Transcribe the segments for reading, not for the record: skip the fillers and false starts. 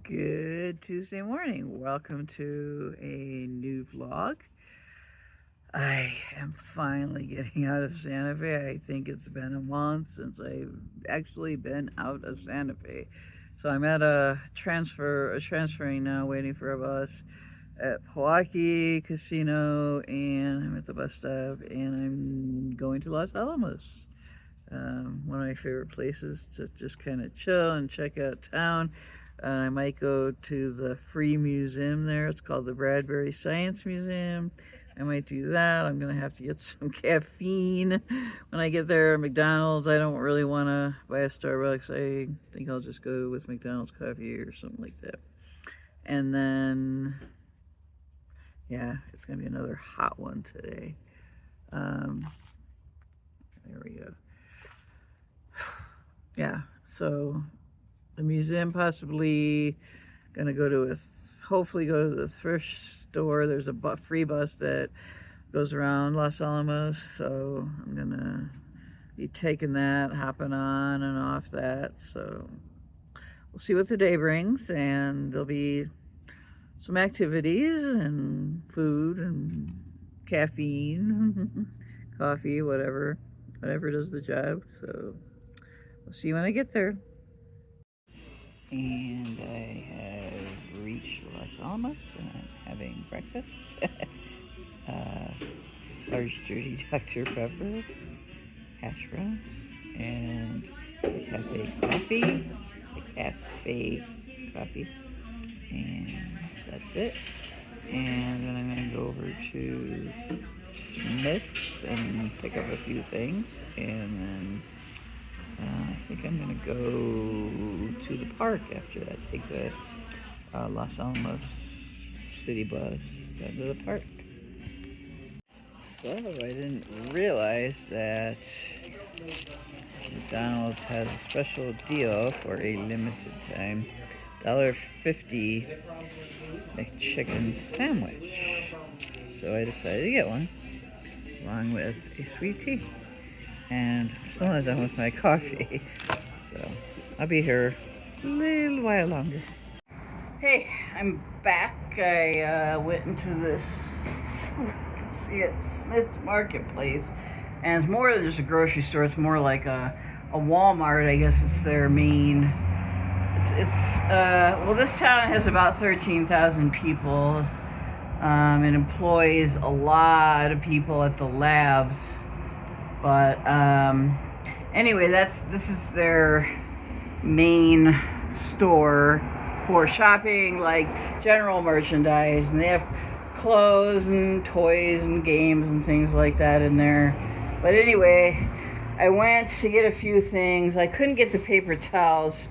Good Tuesday morning. Welcome to a new vlog. I am finally getting out of Santa Fe. I think it's been a month since I've actually been out of Santa Fe. So I'm at transferring now, waiting for a bus at Milwaukee Casino, and I'm at the bus stop, and I'm going to Los Alamos. One of my favorite places to just kind of chill and check out town. I might go to the free museum there. It's called the Bradbury Science Museum. I might do that. I'm going to have to get some caffeine when I get there. McDonald's, I don't really want to buy a Starbucks. I think I'll just go with McDonald's coffee or something like that. And then, yeah, it's going to be another hot one today. There we go. Yeah, so the museum, possibly gonna go to hopefully go to the thrift store. There's a free bus that goes around Los Alamos, so I'm gonna be taking that, hopping on and off that. So we'll see what the day brings, and there'll be some activities and food and caffeine, coffee, whatever does the job. So we'll see you when I get there. And I have reached Los Alamos, and I'm having breakfast. Large dirty Dr. Pepper, hash browns, and a cafe coffee, and that's it. And then I'm going to go over to Smith's and pick up a few things, and then I think I'm going to go to the park after that. Take the Los Alamos city bus down to the park. So I didn't realize that McDonald's has a special deal for a limited time. $1.50 McChicken sandwich. So I decided to get one, along with a sweet tea. And I'm still not done with my coffee, so I'll be here a little while longer. Hey, I'm back. I went into this, you can see it, Smith Marketplace, and it's more than just a grocery store. It's more like a Walmart. I guess it's their main. Well, this town has about 13,000 people. It employs a lot of people at the labs. But anyway, this is their main store for shopping, like general merchandise, and they have clothes and toys and games and things like that in there. But anyway, I went to get a few things. I couldn't get the paper towels,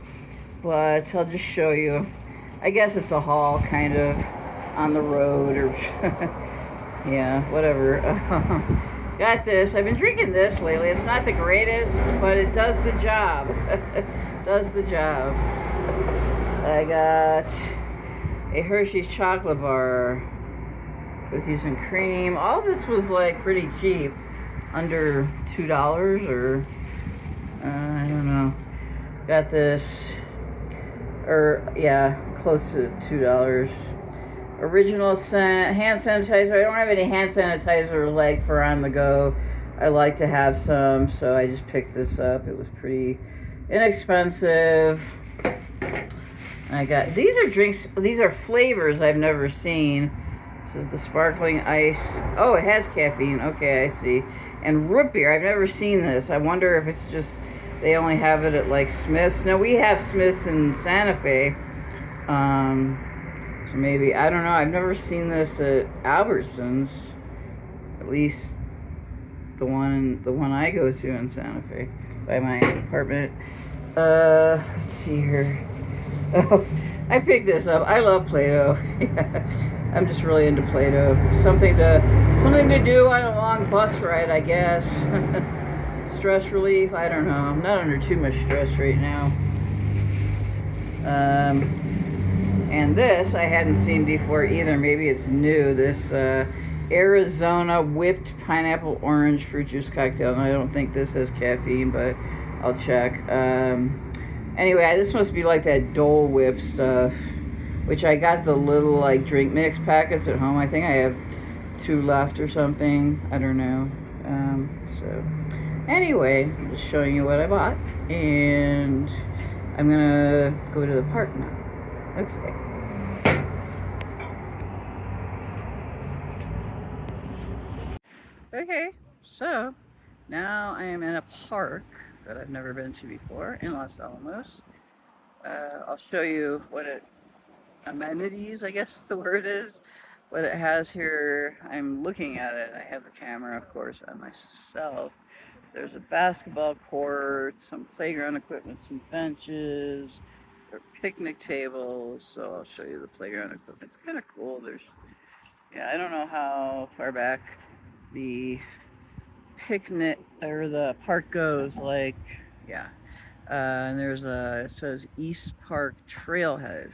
but I'll just show you. I guess it's a haul, kind of, on the road, or yeah, whatever. Got this. I've been drinking this lately. It's not the greatest, but it does the job. Does the job. I got a Hershey's chocolate bar, cookies and cream. All this was like pretty cheap, under $2 or I don't know. Got this, or yeah, close to $2. Original hand sanitizer. I don't have any hand sanitizer like for on the go. I like to have some, so I just picked this up. It was pretty inexpensive. I got, these are drinks, these are flavors I've never seen. This is the sparkling ice. Oh, it has caffeine. Okay, I see. And root beer. I've never seen this. I wonder if it's just, they only have it at like Smith's. No, we have Smith's in Santa Fe. So maybe, I don't know, I've never seen this at Albertsons, at least the one I go to in Santa Fe, by my apartment. Let's see here. Oh, I picked this up. I love Play-Doh. Yeah, I'm just really into Play-Doh. Something to do on a long bus ride, I guess. Stress relief, I don't know. I'm not under too much stress right now. And this I hadn't seen before either. Maybe it's new. This Arizona whipped pineapple orange fruit juice cocktail. And I don't think this has caffeine, but I'll check. Anyway, this must be like that Dole Whip stuff. which I got the little like drink mix packets at home. I think I have 2 left or something. I don't know. So anyway, I'm just showing you what I bought, and I'm gonna go to the park now. Okay. Okay, so now I am in a park that I've never been to before in Los Alamos. I'll show you what amenities, I guess the word is, what it has here. I'm looking at it. I have the camera, of course, on myself. There's a basketball court, some playground equipment, some benches, there are picnic tables. So I'll show you the playground equipment. It's kind of cool. Yeah, I don't know how far back the picnic or the park goes, like, yeah. And it says East Park Trailhead.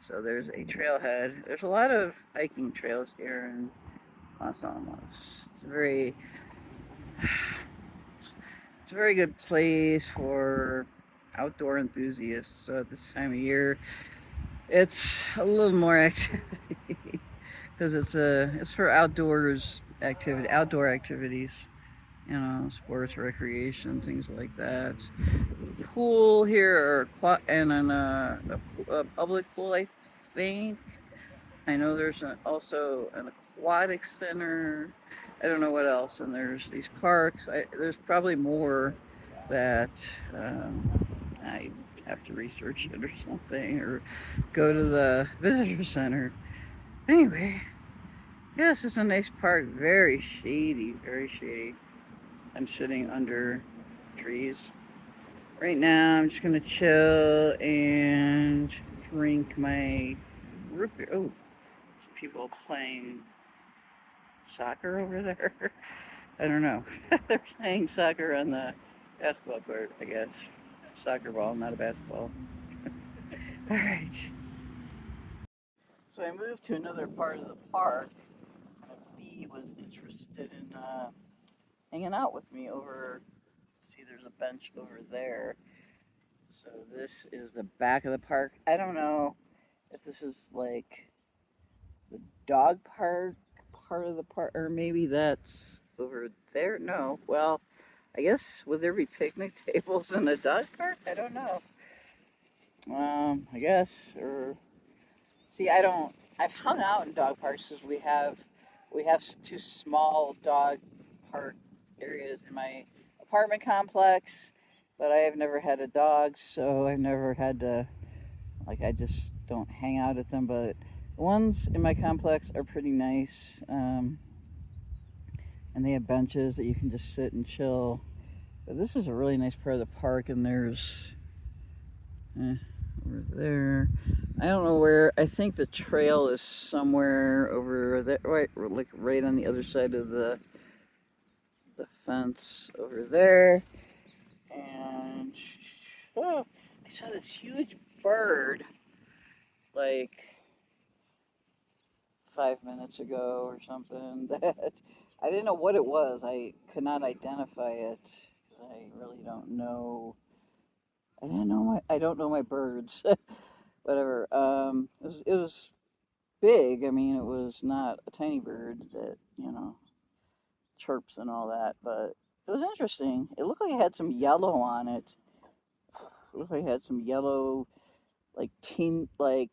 So there's a trailhead. There's a lot of hiking trails here in Los Alamos. It's a very good place for outdoor enthusiasts. So at this time of year, it's a little more activity because it's for outdoor activities, sports, recreation, things like that. Pool here, and a public pool, I think. I know there's also an aquatic center. I don't know what else. And there's these parks. There's probably more that I have to research it or something, or go to the visitor center. Anyway, yeah, this is a nice park. Very shady, very shady. I'm sitting under trees. Right now, I'm just gonna chill and drink my root beer. Oh, there's people playing soccer over there. I don't know. They're playing soccer on the basketball court, I guess. Soccer ball, not a basketball. All right. So I moved to another part of the park. B was interested in hanging out with me over. See, there's a bench over there. So this is the back of the park. I don't know if this is like the dog park part of the park, or maybe that's over there. No. Well, I guess, would there be picnic tables in a dog park? I don't know. I guess, or see, I've hung out in dog parks because we have 2 small dog park areas in my apartment complex, but I have never had a dog, so I've never had to, I just don't hang out at them. But the ones in my complex are pretty nice, and they have benches that you can just sit and chill. But this is a really nice part of the park, and there's over there. I don't know where. I think the trail is somewhere over there, right on the other side of the fence over there. And oh, I saw this huge bird like 5 minutes ago or something that I didn't know what it was. I could not identify it because I really don't know. I don't know my birds. Whatever. It was big. I mean, it was not a tiny bird that chirps and all that, but it was interesting. It looked like it had some yellow on it. It looked like it had some yellow, like like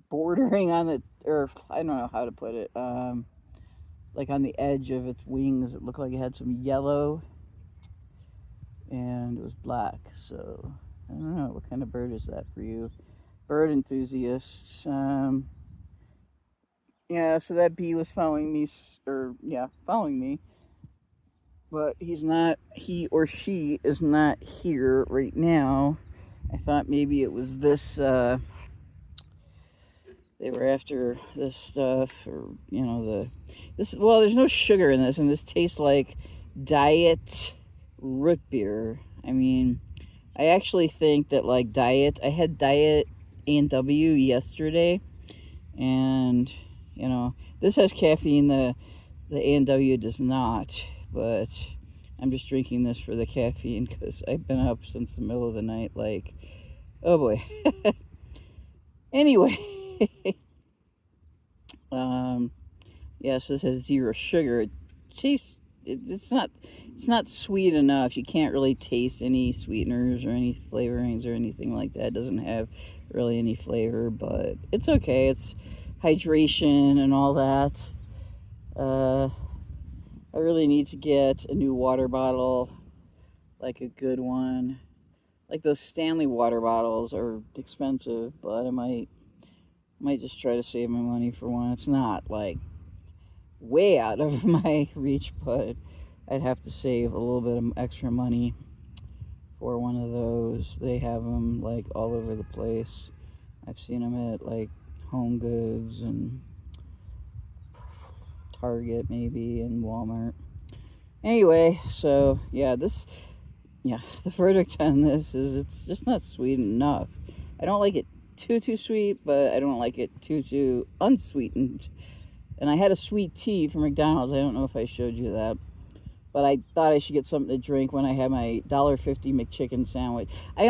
bordering on the, or I don't know how to put it. Like on the edge of its wings, it looked like it had some yellow, and it was black. So I don't know, what kind of bird is that for you, bird enthusiasts? Yeah, so that bee was following me, but he or she is not here right now. I thought maybe it was this, they were after this stuff, or, well, there's no sugar in this, and this tastes like diet root beer. I mean, I actually think that, like, I had diet A&W yesterday, and, this has caffeine, the A&W does not, but I'm just drinking this for the caffeine because I've been up since the middle of the night, like, oh boy. Anyway, yes, this has 0 sugar. It tastes, it's not sweet enough. You can't really taste any sweeteners or any flavorings or anything like that. It doesn't have really any flavor, but it's okay. It's hydration and all that. I really need to get a new water bottle, like a good one. Like those Stanley water bottles are expensive, but I might just try to save my money for one. It's not like way out of my reach, but I'd have to save a little bit of extra money for one of those. They have them like all over the place. I've seen them at like Home Goods and Target maybe and Walmart. Anyway, so yeah, the verdict on this is it's just not sweet enough. I don't like it too sweet, but I don't like it too unsweetened. And I had a sweet tea from McDonald's. I don't know if I showed you that, but I thought I should get something to drink when I had my $1.50 McChicken sandwich. I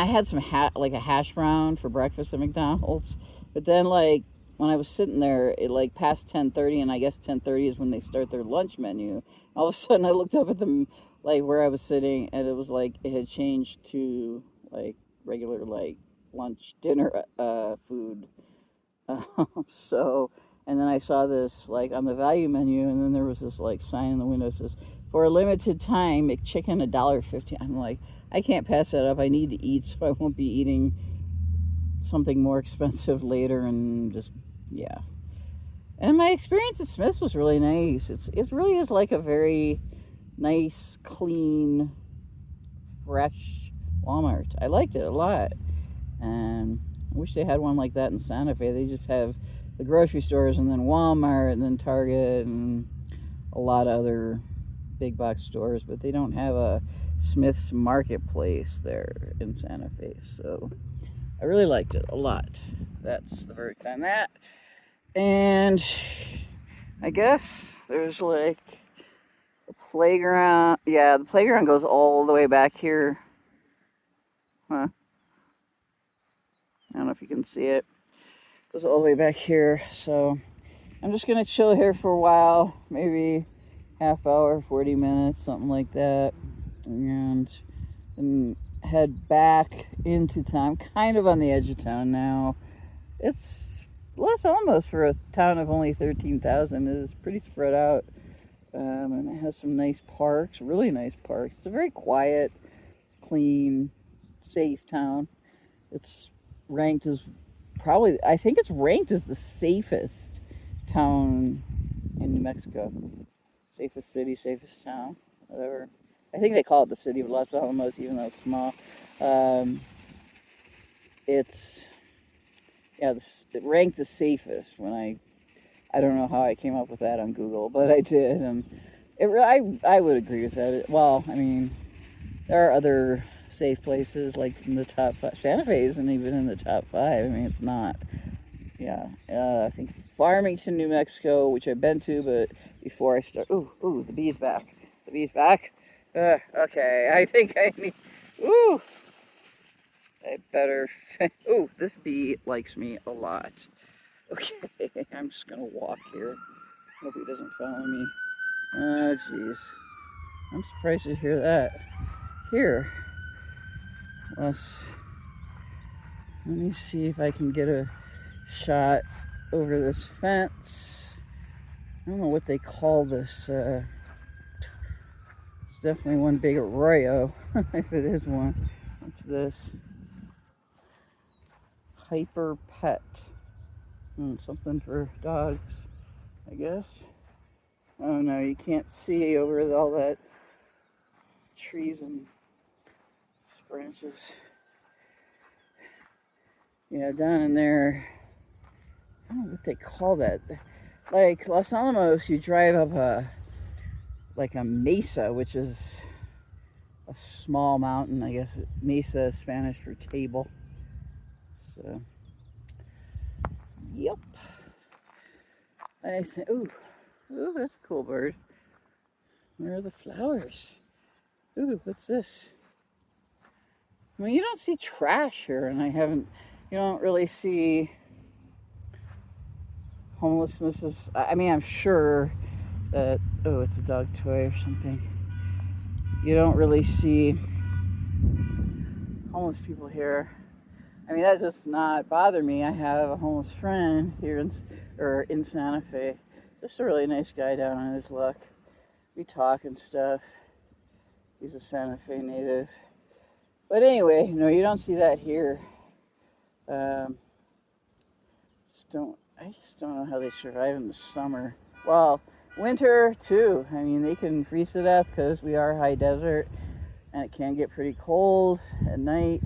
had some like a hash brown for breakfast at McDonald's, but then like when I was sitting there, it like past 10:30, and I guess 10:30 is when they start their lunch menu. All of a sudden, I looked up at the like where I was sitting, and it was like it had changed to like regular like lunch dinner food. So, and then I saw this like on the value menu, and then there was this like sign in the window that says, "For a limited time, McChicken $1.50." I'm like, I can't pass that up. I need to eat, so I won't be eating something more expensive later, and just yeah. And my experience at Smith's was really nice. It really is like a very nice, clean, fresh Walmart. I liked it a lot, and I wish they had one like that in Santa Fe. They just have the grocery stores and then Walmart and then Target and a lot of other big box stores, but they don't have a Smith's Marketplace there in Santa Fe. So I really liked it a lot. That's the verdict on that. And I guess there's like a playground. Yeah, the playground goes all the way back here. Huh? I don't know if you can see it. It goes all the way back here. So I'm just gonna chill here for a while, maybe half hour, 40 minutes, something like that, and then head back into town. I'm kind of on the edge of town now. It's Los Alamos for a town of only 13,000 is pretty spread out, and it has some nice parks, really nice parks. It's a very quiet, clean, safe town. It's ranked as I think it's ranked as the safest town in New Mexico. Safest city, safest town, whatever. I think they call it the city of Los Alamos, even though it's small. It's it ranked the safest when I don't know how I came up with that on Google, but I did, and I would agree with that. Well, I mean, there are other safe places like in the top 5. Santa Fe isn't even in the top 5. I mean, it's not. Yeah, I think Farmington, New Mexico, which I've been to, but before I start, ooh, the bee's back. The bee's back. Okay, I think I need. Ooh, I better. Ooh, this bee likes me a lot. Okay, I'm just gonna walk here. Hope he doesn't follow me. Oh, jeez. I'm surprised to hear that. Here, let me see if I can get a shot over this fence. I don't know what they call this. It's definitely one big arroyo, if it is one. What's this? Hyper pet. Something for dogs, I guess. Oh no, you can't see over all that trees and branches. Yeah, down in there, I don't know what they call that. Like Los Alamos, you drive up a mesa, which is a small mountain. I guess mesa is Spanish for table. So, yep. I say, ooh, that's a cool bird. Where are the flowers? Ooh, what's this? Well, you don't see trash here, and I You don't really see homelessness. I mean, I'm sure that, oh, it's a dog toy or something. You don't really see homeless people here. I mean, that does not bother me. I have a homeless friend here in Santa Fe. Just a really nice guy down on his luck. We talk and stuff. He's a Santa Fe native. But anyway, no, you don't see that here. I just don't know how they survive in the summer. Well, winter too. I mean, they can freeze to death because we are high desert, and it can get pretty cold at night.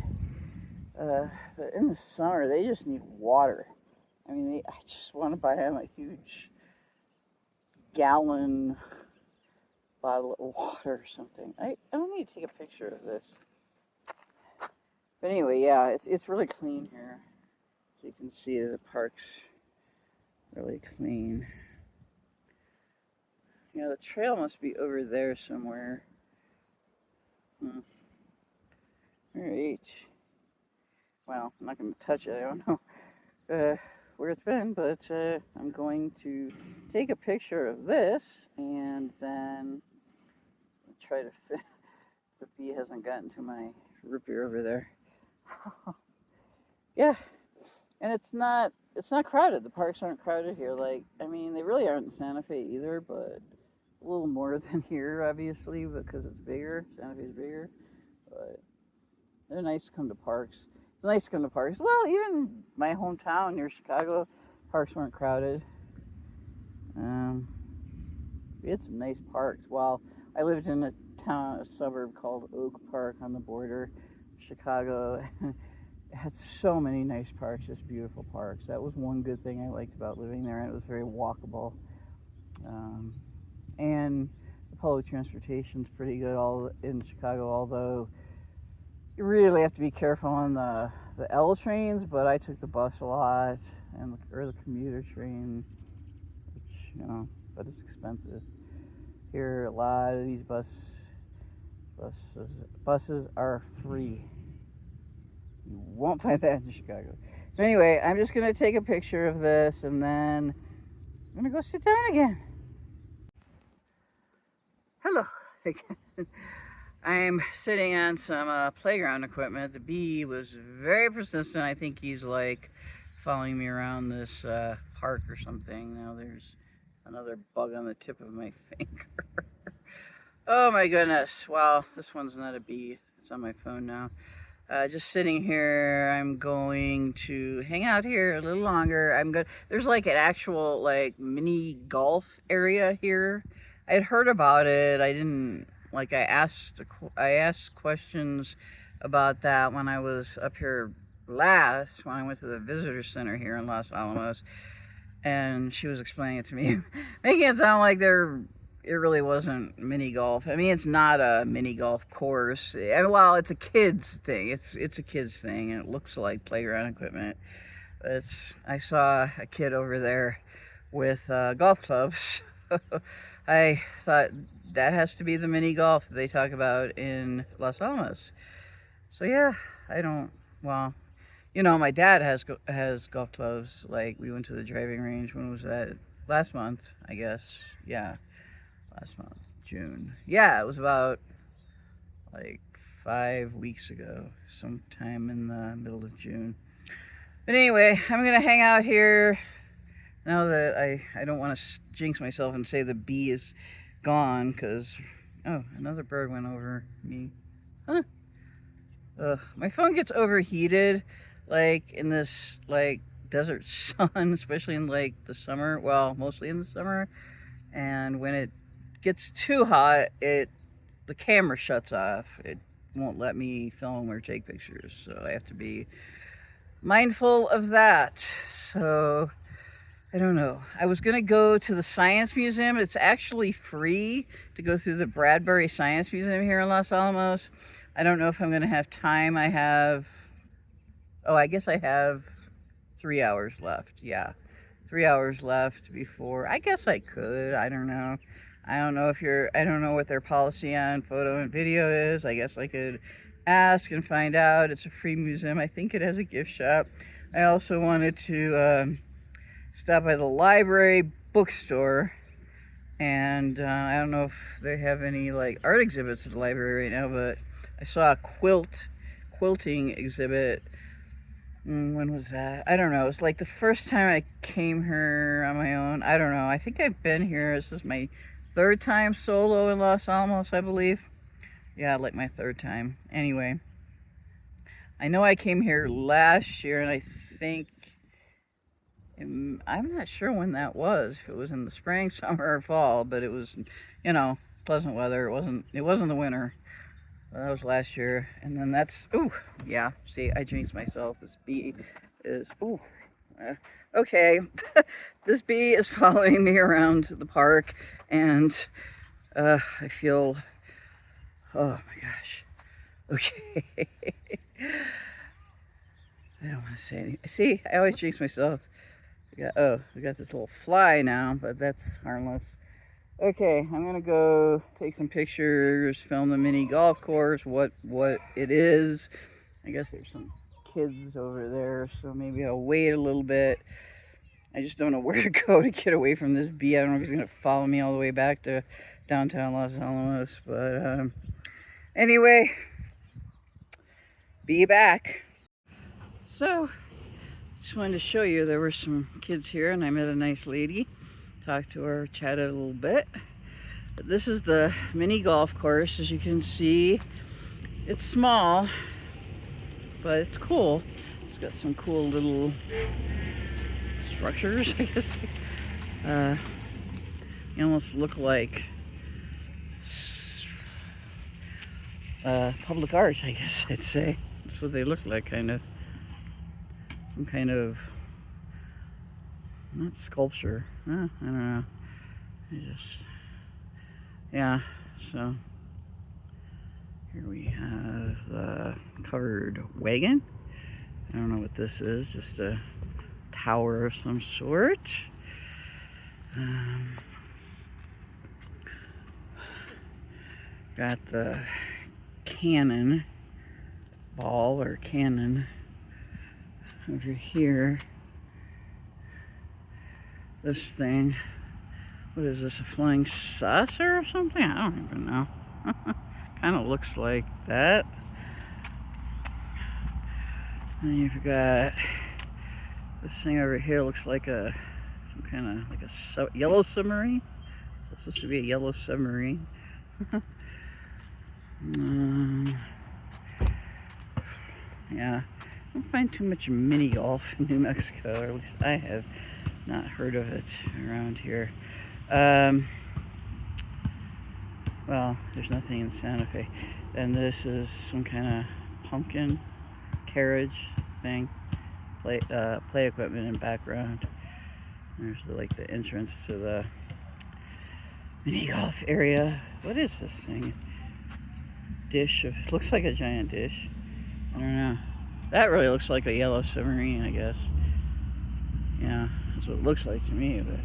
But in the summer, they just need water. I mean, I just want to buy them a huge gallon bottle of water or something. I don't need to take a picture of this. But anyway, yeah, it's really clean here. As you can see, the park's really clean. You know, the trail must be over there somewhere. Alright. Well, I'm not going to touch it. I don't know where it's been, but I'm going to take a picture of this and then try to fit. The bee hasn't gotten to my root beer over there. Yeah, and it's not crowded. The parks aren't crowded here. Like, I mean, they really aren't in Santa Fe either, but a little more than here, obviously, because it's bigger. Santa Fe's bigger, but they're nice to come to parks. It's nice to come to parks. Well, even my hometown near Chicago, parks weren't crowded. We had some nice parks. Well, I lived in a suburb called Oak Park on the border of Chicago. It had so many nice parks, just beautiful parks. That was one good thing I liked about living there, and it was very walkable. And the public transportation's pretty good all in Chicago, although you really have to be careful on the L trains, but I took the bus a lot, or the commuter train, which, you know, but it's expensive. Here, a lot of these buses are free. You won't find that in Chicago. So anyway, I'm just going to take a picture of this, and then I'm going to go sit down again. Hello. I'm sitting on some playground equipment. The bee was very persistent. I think he's like following me around this park or something. Now there's another bug on the tip of my finger. Oh my goodness. Well, this one's not a bee. It's on my phone now. Just sitting here. I'm going to hang out here a little longer. There's like an actual like mini golf area here. I had heard about it. I didn't like. I asked questions about that when I was up here last, when I went to the visitor center here in Los Alamos, and she was explaining it to me, making it sound like it really wasn't mini golf. I mean, it's not a mini golf course. Well, it's a kids thing. It's a kids thing, and it looks like playground equipment. I saw a kid over there with golf clubs. I thought that has to be the mini golf that they talk about in Los Alamos. So yeah, well, you know, my dad has golf clubs. Like, we went to the driving range. When was that? Last month, I guess. Yeah, last month, June. Yeah, it was about like 5 weeks ago, sometime in the middle of June. But anyway, I'm gonna hang out here. Now that I don't want to jinx myself and say the bee is gone, because, oh, another bird went over me. Huh? My phone gets overheated, like, in this, like, desert sun, especially in, like, the summer. Well, mostly in the summer. And when it gets too hot, the camera shuts off. It won't let me film or take pictures, so I have to be mindful of that. So I don't know. I was going to go to the Science Museum. It's actually free to go through the Bradbury Science Museum here in Los Alamos. I don't know if I'm going to have time. I guess I have 3 hours left. Yeah, 3 hours left before. I guess I could. I don't know. I don't know what their policy on photo and video is. I guess I could ask and find out. It's a free museum. I think it has a gift shop. I also wanted to stop by the library bookstore, and I don't know if they have any like art exhibits at the library right now, but I saw a quilting exhibit. When was that? I don't know. It's like the first time I came here on my own. I don't know. I think I've been here. This is my third time solo in Los Alamos, I believe. Yeah, like my third time. Anyway, I know I came here last year, and I think I'm not sure when that was. If it was in the spring, summer, or fall, but it was, you know, pleasant weather. It wasn't the winter. That was last year. And then that's, ooh, yeah, see, I jinxed myself. This bee is, ooh, okay. This bee is following me around the park, and I feel, oh my gosh. Okay. I don't want to say anything. See, I always jinx myself. We got this little fly now, but that's harmless. Okay, I'm gonna go take some pictures, film the mini golf course, what it is. I guess there's some kids over there, so maybe I'll wait a little bit. I just don't know where to go to get away from this bee. I don't know if he's gonna follow me all the way back to downtown Los Alamos, but anyway, be back. So, just wanted to show you there were some kids here, and I met a nice lady. Talked to her, chatted a little bit. But this is the mini golf course. As you can see, it's small, but it's cool. It's got some cool little structures, I guess. They almost look like public art, I guess I'd say. That's what they look like, kind of. Some kind of, not sculpture. I don't know. Yeah, so here we have the covered wagon. I don't know what this is, just a tower of some sort. Got the cannon ball or cannon over here. This thing, what is this, a flying saucer or something? I don't even know. Kind of looks like that. And you've got this thing over here, looks like some kind of like a yellow submarine. It's supposed to be a yellow submarine. Yeah, I don't find too much mini golf in New Mexico, or at least I have not heard of it around here. Well, there's nothing in Santa Fe. And this is some kind of pumpkin carriage thing. Play equipment in background. There's the entrance to the mini golf area. What is this thing? Dish of, it looks like a giant dish. I don't know. That really looks like a yellow submarine, I guess. Yeah, that's what it looks like to me, but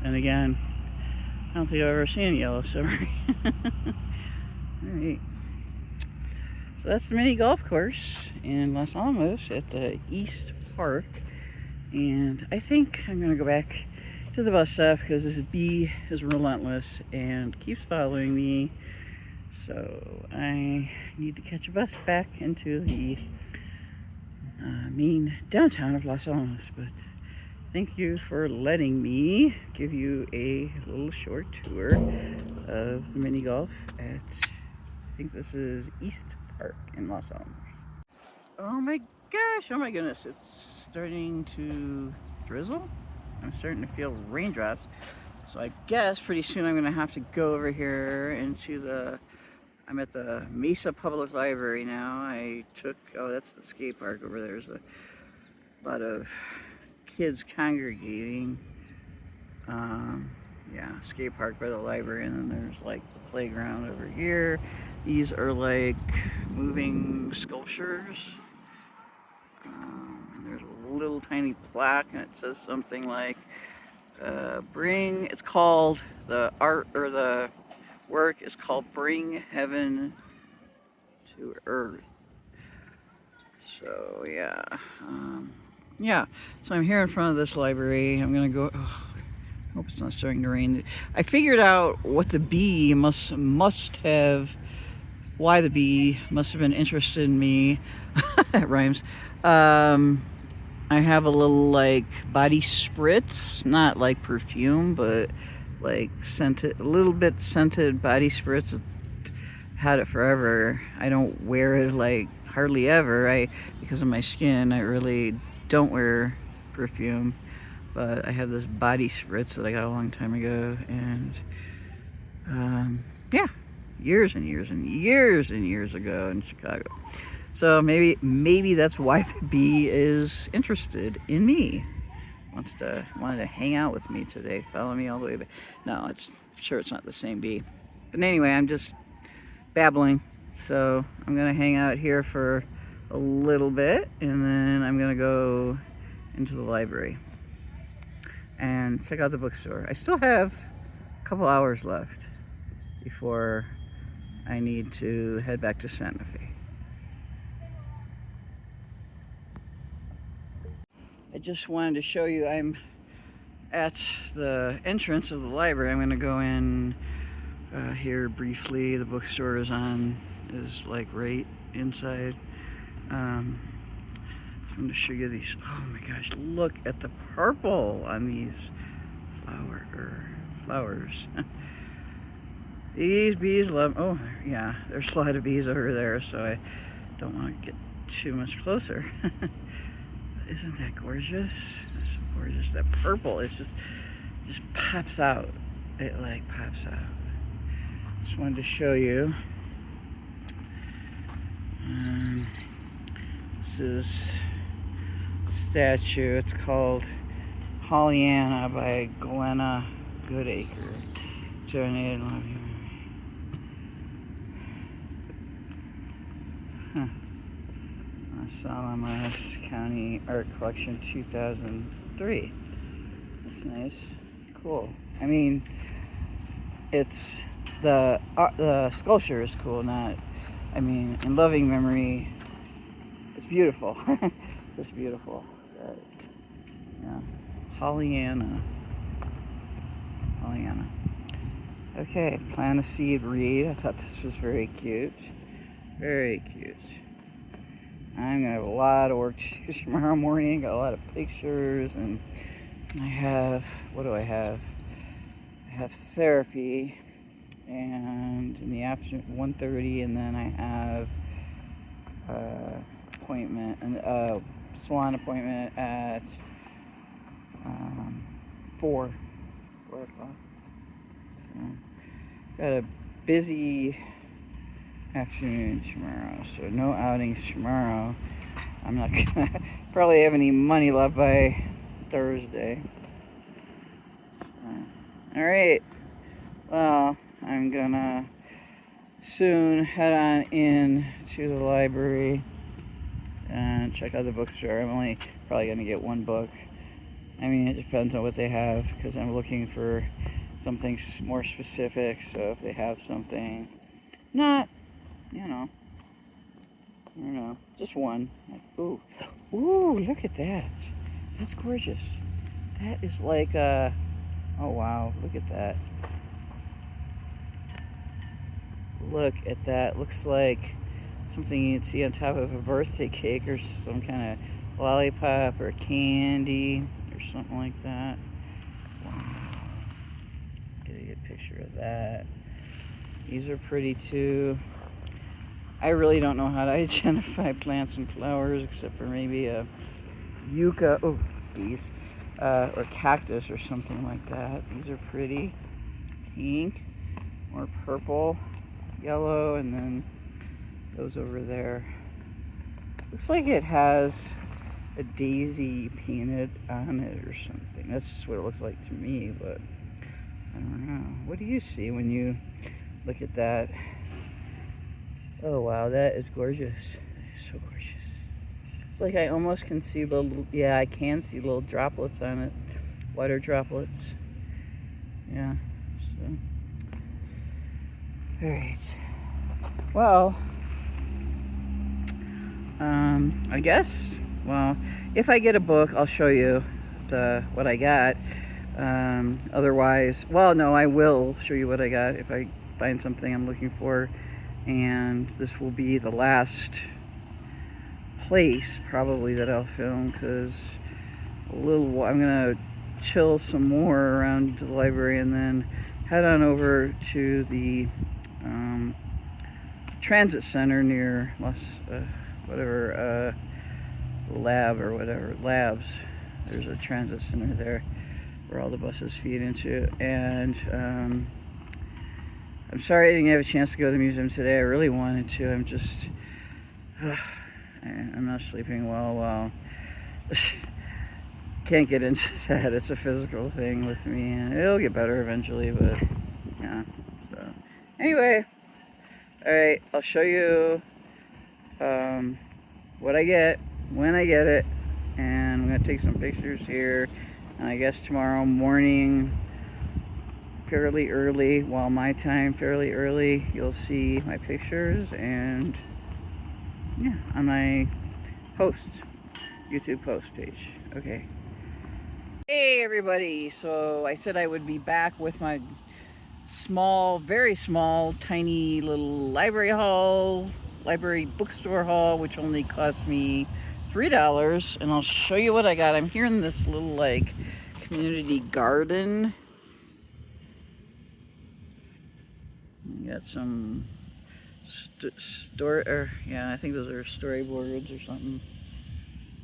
and again, I don't think I've ever seen a yellow submarine. Alright. So that's the mini golf course in Los Alamos at the East Park. And I think I'm gonna go back to the bus stop because this bee is relentless and keeps following me. So I need to catch a bus back into the main downtown of Los Alamos. But thank you for letting me give you a little short tour of the mini golf at, I think this is East Park in Los Alamos. Oh my gosh, oh my goodness, it's starting to drizzle. I'm starting to feel raindrops. So I guess pretty soon I'm gonna have to go over here into I'm at the Mesa Public Library now. That's the skate park over there. There's a lot of kids congregating. Yeah, skate park by the library, and then there's like the playground over here. These are like moving sculptures. And there's a little tiny plaque, and it says something like, it's called, the art, or the work is called Bring Heaven to Earth. So yeah, yeah, so I'm here in front of this library. I'm gonna go. Oh, I hope it's not starting to rain. I figured out what the bee must have. Why the bee must have been interested in me. That rhymes. I have a little like body spritz, not like perfume, but like scented, a little bit scented body spritz. It's had it forever. I don't wear it like hardly ever. Because of my skin, I really don't wear perfume. But I have this body spritz that I got a long time ago, and yeah, years and years and years and years ago in Chicago. So maybe that's why the bee is interested in me. Wanted to hang out with me today. Follow me all the way back. No, sure it's not the same bee. But anyway, I'm just babbling. So I'm gonna hang out here for a little bit, and then I'm gonna go into the library and check out the bookstore. I still have a couple hours left before I need to head back to Santa Fe. I just wanted to show you I'm at the entrance of the library. I'm going to go in here briefly. The bookstore is like right inside. I'm going to show you these. Oh my gosh, look at the purple on these flowers. These bees love. Oh yeah, there's a lot of bees over there, so I don't want to get too much closer. Isn't that gorgeous? That's so gorgeous. That purple is just pops out. It like pops out. Just wanted to show you. This is a statue. It's called Pollyanna by Glenna Goodacre. Donated. Los Alamos County Art Collection 2003. That's nice. Cool. I mean, it's the sculpture is cool. In loving memory, it's beautiful. Just beautiful. Yeah. Pollyanna. Okay, plant a seed, read. I thought this was very cute. Very cute. I'm gonna have a lot of work to do tomorrow morning. Got a lot of pictures, and I have, what do I have? I have therapy, and in the afternoon, 1:30, and then I have appointment, and salon appointment at 4 o'clock. So, got a busy afternoon tomorrow, so no outings tomorrow. I'm not gonna probably have any money left by Thursday. All right, well, I'm gonna soon head on in to the library and check out the bookstore. I'm only probably gonna get one book. I mean, it depends on what they have, because I'm looking for something more specific. So if they have something not, just one. Like, ooh, look at that. That's gorgeous. That is like oh wow, look at that. Look at that. Looks like something you'd see on top of a birthday cake, or some kind of lollipop or candy or something like that. Wow. Get a good picture of that. These are pretty too. I really don't know how to identify plants and flowers, except for maybe a yucca, or cactus or something like that. These are pretty. Pink, more purple, yellow, and then those over there. Looks like it has a daisy painted on it or something. That's just what it looks like to me, but I don't know. What do you see when you look at that? Oh wow, that is gorgeous. That is so gorgeous. It's like I almost can see I can see little droplets on it. Water droplets. Yeah. So. Alright. Well, I guess well, if I get a book, I'll show you what I got. Otherwise, well, no, I will show you what I got if I find something I'm looking for. And this will be the last place probably that I'll film, because I'm gonna chill some more around the library and then head on over to the transit center near labs. There's a transit center there where all the buses feed into. And I'm sorry I didn't have a chance to go to the museum today. I really wanted to. I'm not sleeping well. Can't get into that. It's a physical thing with me, and it'll get better eventually, but yeah. So anyway, all right, I'll show you what I get when I get it, and I'm gonna take some pictures here, and I guess tomorrow morning fairly early, my time fairly early, you'll see my pictures, and yeah, on my YouTube post page. Okay. Hey everybody, so I said I would be back with my very small, tiny little library bookstore haul, which only cost me $3, and I'll show you what I got. I'm here in this little like community garden. You got some I think those are storyboards or something.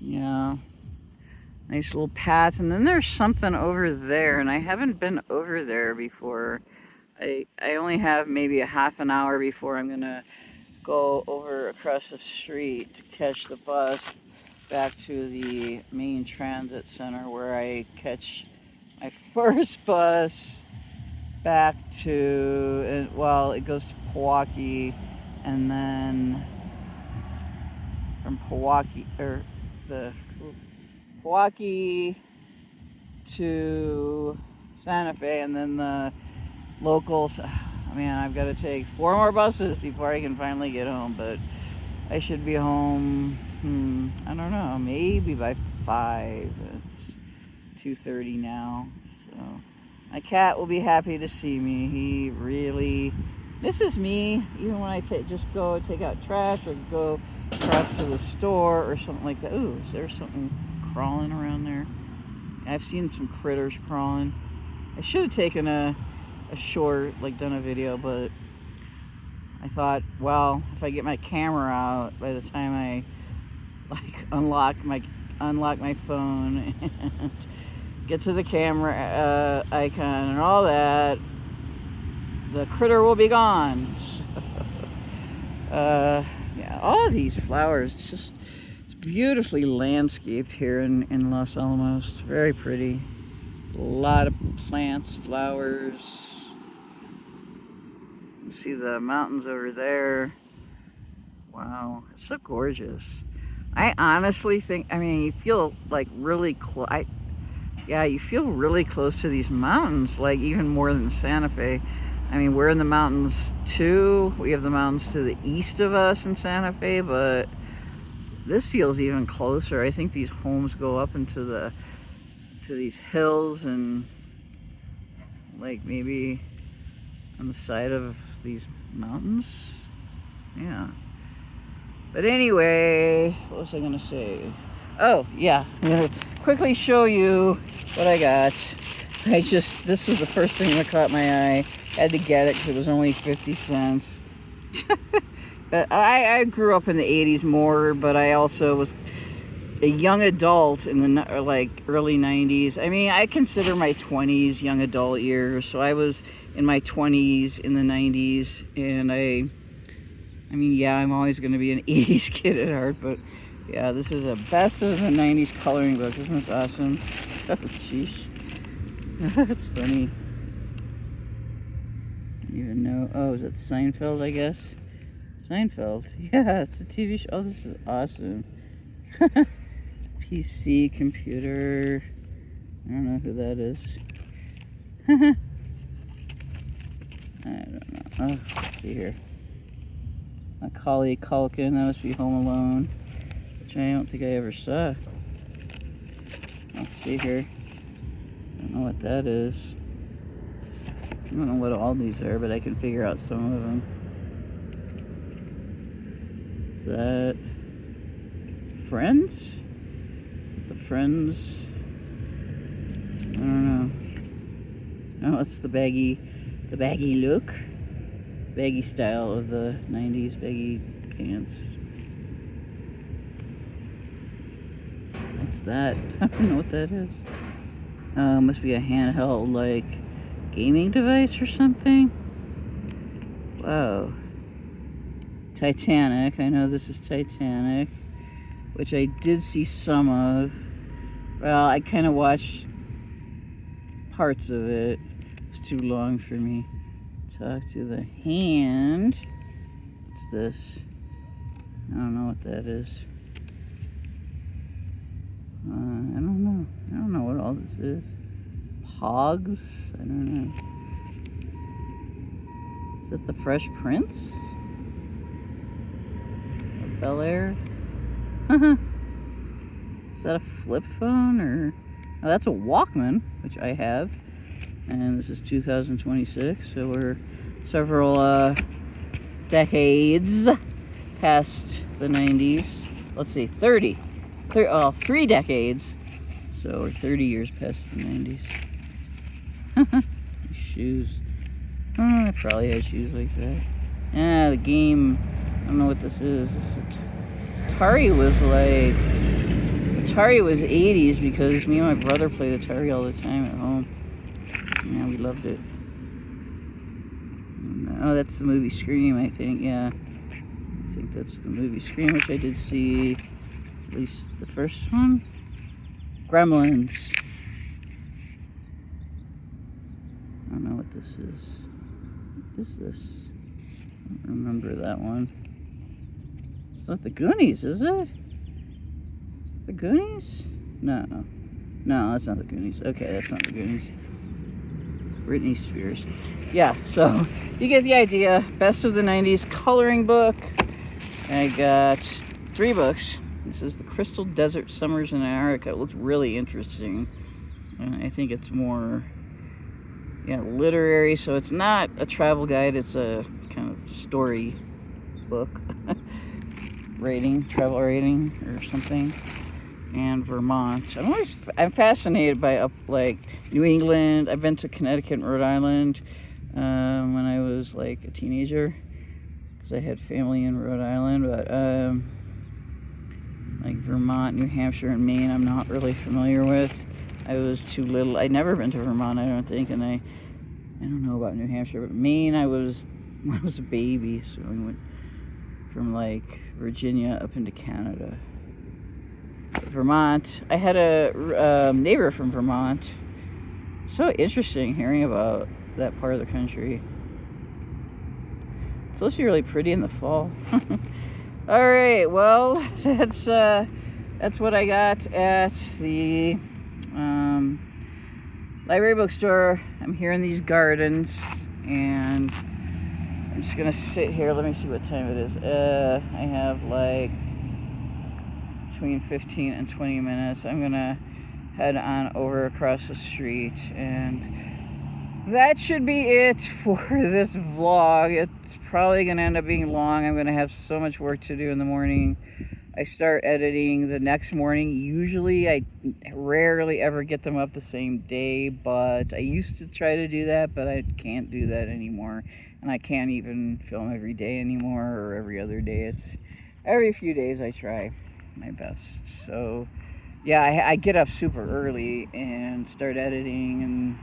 Yeah. Nice little paths, and then there's something over there, and I haven't been over there before. I only have maybe a half an hour before I'm gonna go over across the street to catch the bus back to the main transit center, where I catch my first bus back to, it goes to Pewaukee, and then from Pewaukee to Santa Fe, and then the locals. Man, I've got to take 4 more buses before I can finally get home, but I should be home, I don't know, maybe by 5. It's 2:30 now, so my cat will be happy to see me. He really misses me, even when I just go take out trash or go across to the store or something like that. Ooh, is there something crawling around there? I've seen some critters crawling. I should have taken a short, done a video, but I thought, well, if I get my camera out by the time I unlock my phone and get to the camera icon and all that, the critter will be gone. Yeah, all of these flowers, it's beautifully landscaped here in Los Alamos. It's very pretty. A lot of plants, flowers. You see the mountains over there. Wow, it's so gorgeous. I honestly think, you feel really close. You feel really close to these mountains, even more than Santa Fe. We're in the mountains too. We have the mountains to the east of us in Santa Fe, but this feels even closer. I think these homes go up into these hills, and maybe on the side of these mountains. Yeah. But anyway, what was I gonna say? Oh yeah, I'm gonna quickly show you what I got. This was the first thing that caught my eye. Had to get it because it was only 50 cents. But I grew up in the 80s more, but I also was a young adult in the early 90s. I consider my 20s young adult years, so I was in my 20s in the 90s, and I'm always going to be an 80s kid at heart, but yeah, this is a best of the 90s coloring book. Isn't this awesome? Oh, sheesh. That's funny. I don't even know. Oh, is it Seinfeld, I guess? Seinfeld. Yeah, it's a TV show. Oh, this is awesome. PC, computer. I don't know who that is. I don't know. Oh, let's see here. Macaulay Culkin. That must be Home Alone. which I don't think I ever saw. Let's see here. I don't know what that is. I don't know what all these are, but I can figure out some of them. Is that Friends? The Friends? I don't know. Oh, it's the baggy look. Baggy style of the 90s, baggy pants. What's that? I don't know what that is. Must be a handheld, like, gaming device or something. Wow. Titanic. I know this is Titanic, which I did see some of. Well, I kind of watched parts of it. It's too long for me. Talk to the hand. What's this? I don't know what that is. I don't know. I don't know what all this is. Pogs? I don't know. Is that the Fresh Prince? Or Bel Air? Is that a flip phone or? Oh, that's a Walkman, which I have. And this is 2026, so we're several decades past the 90s. Let's see, 3 decades. So we're 30 years past the 90s. Shoes. Oh, I probably had shoes like that. Ah, the game. I don't know what this is. Atari was 80s because me and my brother played Atari all the time at home. Yeah, we loved it. Oh, that's the movie Scream, I think. Yeah, I think that's the movie Scream, which I did see, at least the first one. Gremlins. I don't know what this is. What is this? I don't remember that one. It's not the Goonies, is it? The Goonies? No. No, that's not the Goonies. Okay, that's not the Goonies. Britney Spears. Yeah, so you get the idea. Best of the 90s coloring book. I got 3 books. This is the Crystal Desert Summers in Antarctica. It looked really interesting. And I think it's more, literary. So it's not a travel guide. It's a kind of story book. Travel rating or something. And Vermont. I'm fascinated by New England. I've been to Connecticut and Rhode Island when I was like a teenager because I had family in Rhode Island, but like Vermont, New Hampshire, and Maine I'm not really familiar with. I was too little. I'd never been to Vermont, I don't think, and I don't know about New Hampshire, but Maine when I was a baby, so we went from like Virginia up into Canada. Vermont, I had a neighbor from Vermont. So interesting hearing about that part of the country. It's supposed to be really pretty in the fall. All right, well, that's what I got at the library bookstore. I'm here in these gardens, and I'm just gonna sit here. Let me see what time it is. I have like between 15 and 20 minutes. I'm gonna head on over across the street, and that should be it for this vlog. It's probably gonna end up being long. I'm gonna have so much work to do in the morning. I start editing the next morning. Usually I rarely ever get them up the same day, but I used to try to do that, but I can't do that anymore, and I can't even film every day anymore or every other day. It's every few days I try my best. So yeah, I get up super early and start editing and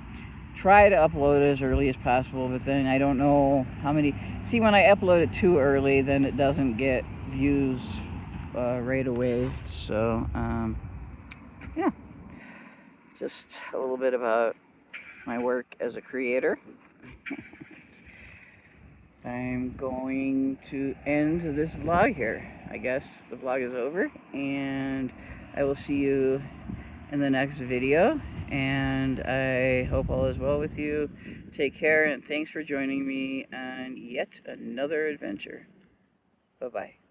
try to upload as early as possible, but then I don't know how many. See, when I upload it too early, then it doesn't get views right away. So yeah, just a little bit about my work as a creator. I'm going to end this vlog here. I guess the vlog is over, and I will see you in the next video, and I hope all is well with you. Take care, and thanks for joining me on yet another adventure. Bye-bye.